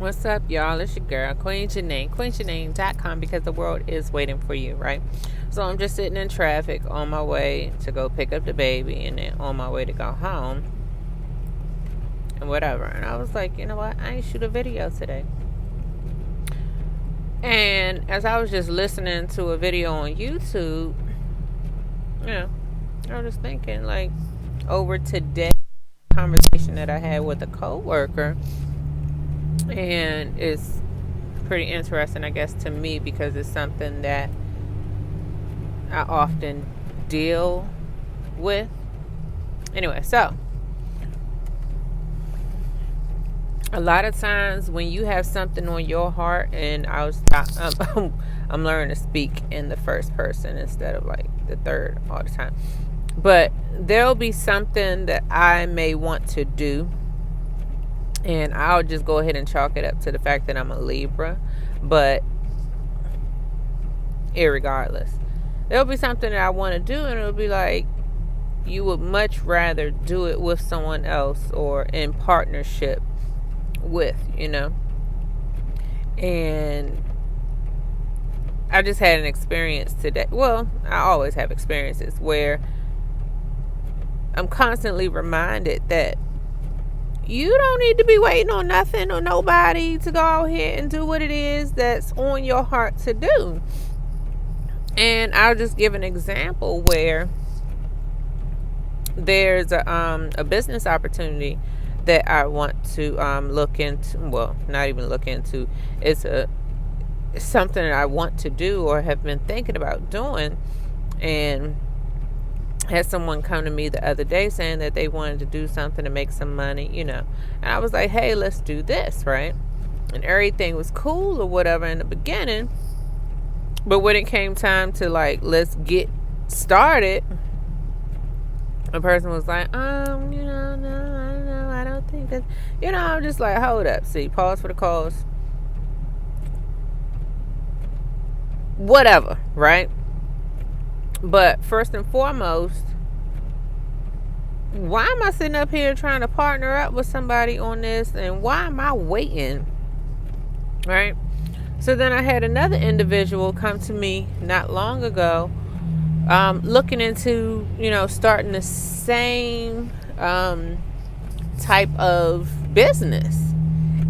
What's up, y'all? It's your girl, Queen Janine, QueenJanine.com, because the world is waiting for you, right? So I'm just sitting in traffic on my way to go pick up the baby and then on my way to go home and whatever. And I was like, you know what? I ain't shoot a video today. And as I was just listening to a video on YouTube, I was just thinking, like, over today, conversation that I had with a coworker, and it's pretty interesting, I guess, to me, because it's something that I often deal with. Anyway, so a lot of times when you have something on your heart, and I'm learning to speak in the first person instead of like the third all the time. But there'll be something that I may want to do, and I'll just go ahead and chalk it up to the fact that I'm a Libra. But irregardless, there'll be something that I want to do, and it'll be like, you would much rather do it with someone else or in partnership with, And I just had an experience today. Well, I always have experiences where I'm constantly reminded that you don't need to be waiting on nothing or nobody to go out here and do what it is that's on your heart to do. And I'll just give an example where there's a business opportunity that I want to look into. Well, not even look into. It's something that I want to do or have been thinking about doing. And had someone come to me the other day saying that they wanted to do something to make some money, And I was like, hey, let's do this, right? And everything was cool or whatever in the beginning. But when it came time to, like, let's get started, a person was like, no, I don't know. I don't think that, I'm just like, hold up. See, pause for the cause. Whatever, right? But first and foremost, why am I sitting up here trying to partner up with somebody on this? And why am I waiting? Right? So then I had another individual come to me not long ago, looking into, starting the same type of business.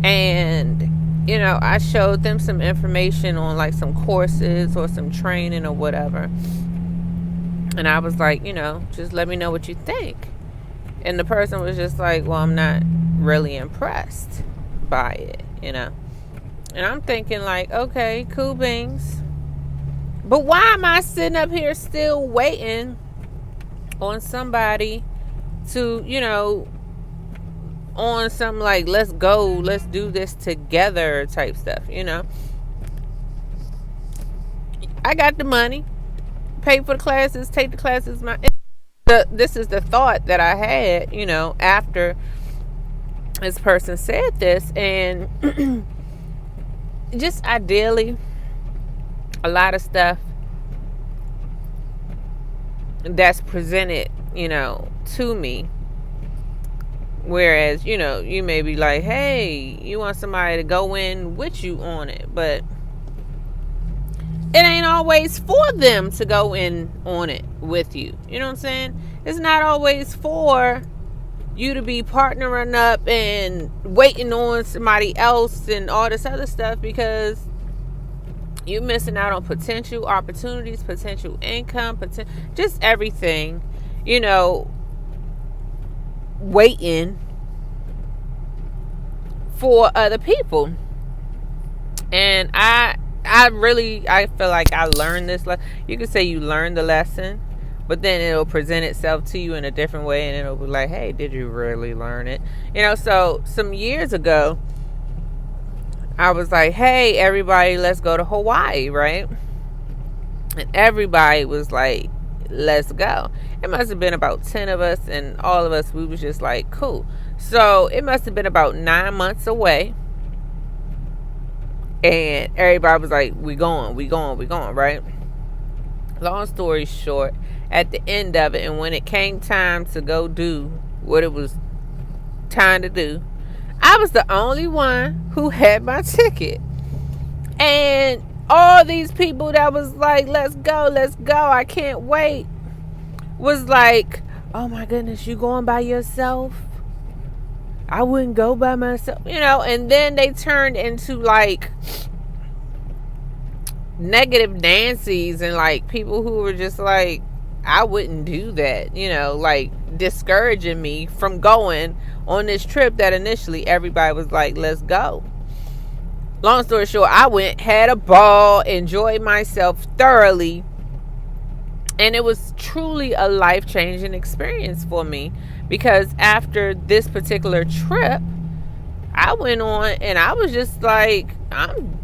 And, I showed them some information on like some courses or some training or whatever. And I was like, just let me know what you think. And the person was just like, well, I'm not really impressed by it, And I'm thinking like, okay, cool beans. But why am I sitting up here still waiting on somebody to, on some like, let's go, let's do this together type stuff, I got the money. Pay for the classes, take the classes. This is the thought that I had, after this person said this. And just ideally, a lot of stuff that's presented, to me. Whereas, you may be like, hey, you want somebody to go in with you on it. But it ain't always for them to go in on it with you. You know what I'm saying? It's not always for you to be partnering up and waiting on somebody else and all this other stuff, because you're missing out on potential opportunities, potential income, just everything, waiting for other people. And I feel like I learned this. You could say you learned the lesson, but then it'll present itself to you in a different way, and it'll be like, hey, did you really learn it? So some years ago, I was like, hey, everybody, let's go to Hawaii, right? And everybody was like, let's go. It must have been about 10 of us, and all of us, we was just like, cool. So it must have been about 9 months away. And everybody was like, we going, right? Long story short, at the end of it, and when it came time to go do what it was time to do, I was the only one who had my ticket. And all these people that was like, let's go, I can't wait, was like, oh my goodness, you going by yourself? I wouldn't go by myself, and then they turned into like negative Nancy's and like people who were just like, I wouldn't do that, like discouraging me from going on this trip that initially everybody was like, let's go. Long story short, I went, had a ball, enjoyed myself thoroughly, and it was truly a life-changing experience for me, because after this particular trip, I went on and I was just like,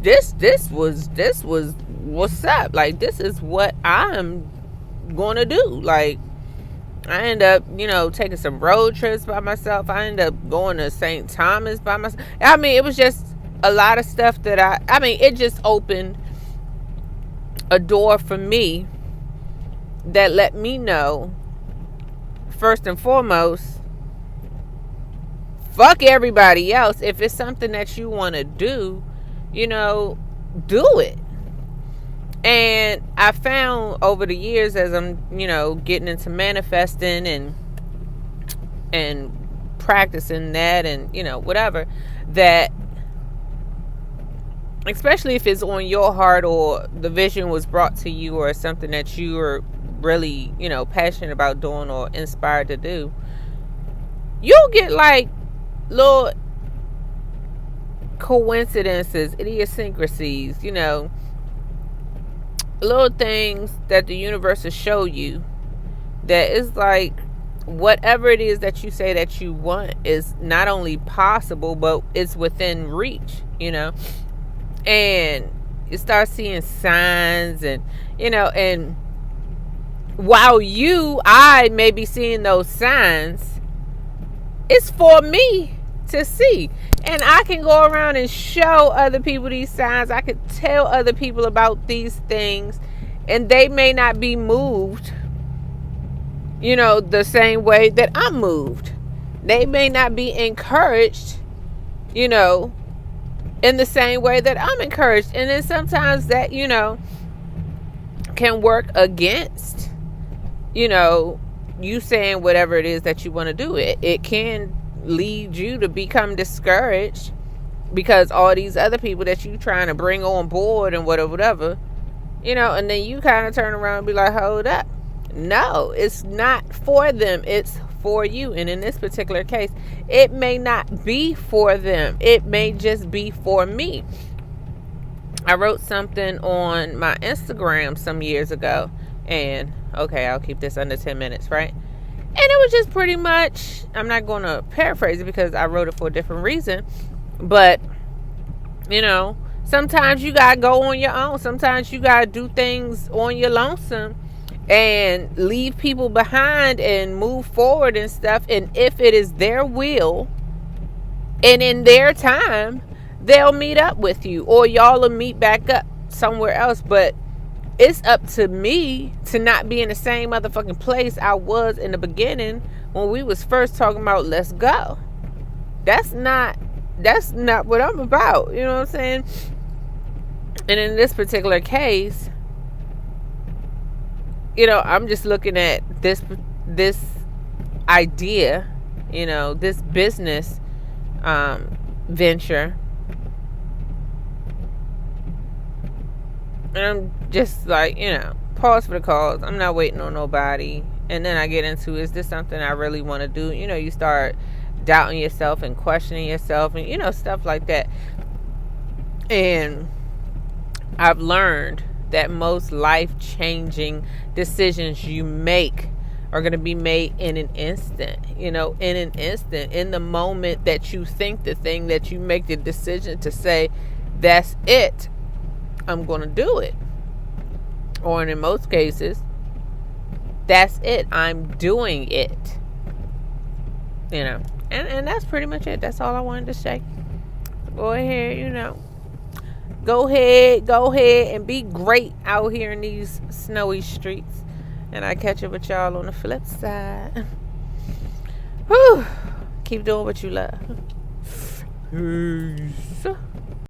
this was what's up. Like, this is what I'm going to do. Like, I ended up, taking some road trips by myself. I ended up going to St. Thomas by myself. I mean, it was just a lot of stuff that it just opened a door for me that let me know, first and foremost, fuck everybody else. If it's something that you want to do, do it. And I found over the years, as I'm, getting into manifesting and practicing that and, whatever, that especially if it's on your heart or the vision was brought to you or something that you are really, passionate about doing or inspired to do, you'll get like little coincidences, idiosyncrasies, little things that the universe will show you that is like, whatever it is that you say that you want is not only possible, but it's within reach, and you start seeing signs and, and while I may be seeing those signs, it's for me to see. And I can go around and show other people these signs. I could tell other people about these things, and they may not be moved, the same way that I'm moved. They may not be encouraged, in the same way that I'm encouraged. And then sometimes that, can work against, you saying whatever it is that you want to do. It can lead you to become discouraged because all these other people that you trying to bring on board and whatever, and then you kind of turn around and be like, hold up. No, it's not for them. It's for you. And in this particular case, it may not be for them. It may just be for me. I wrote something on my Instagram some years ago, and okay, I'll keep this under 10 minutes, right? And it was just pretty much, I'm not going to paraphrase it because I wrote it for a different reason, but sometimes you got to go on your own. Sometimes you got to do things on your lonesome and leave people behind and move forward and stuff. And if it is their will and in their time, they'll meet up with you, or y'all will meet back up somewhere else. But it's up to me to not be in the same motherfucking place I was in the beginning when we was first talking about let's go. That's not what I'm about. You know what I'm saying? And in this particular case, I'm just looking at this idea, this business venture. And I'm just like, pause for the cause. I'm not waiting on nobody. And then I get into, is this something I really want to do? You start doubting yourself and questioning yourself and, stuff like that. And I've learned that most life-changing decisions you make are going to be made in an instant, in the moment that you think the thing, that you make the decision to say, that's it, I'm going to do it. Or in most cases, that's it, I'm doing it. And that's pretty much it. That's all I wanted to say. Go ahead, Go ahead and be great out here in these snowy streets. And I catch up with y'all on the flip side. Whew. Keep doing what you love. Peace.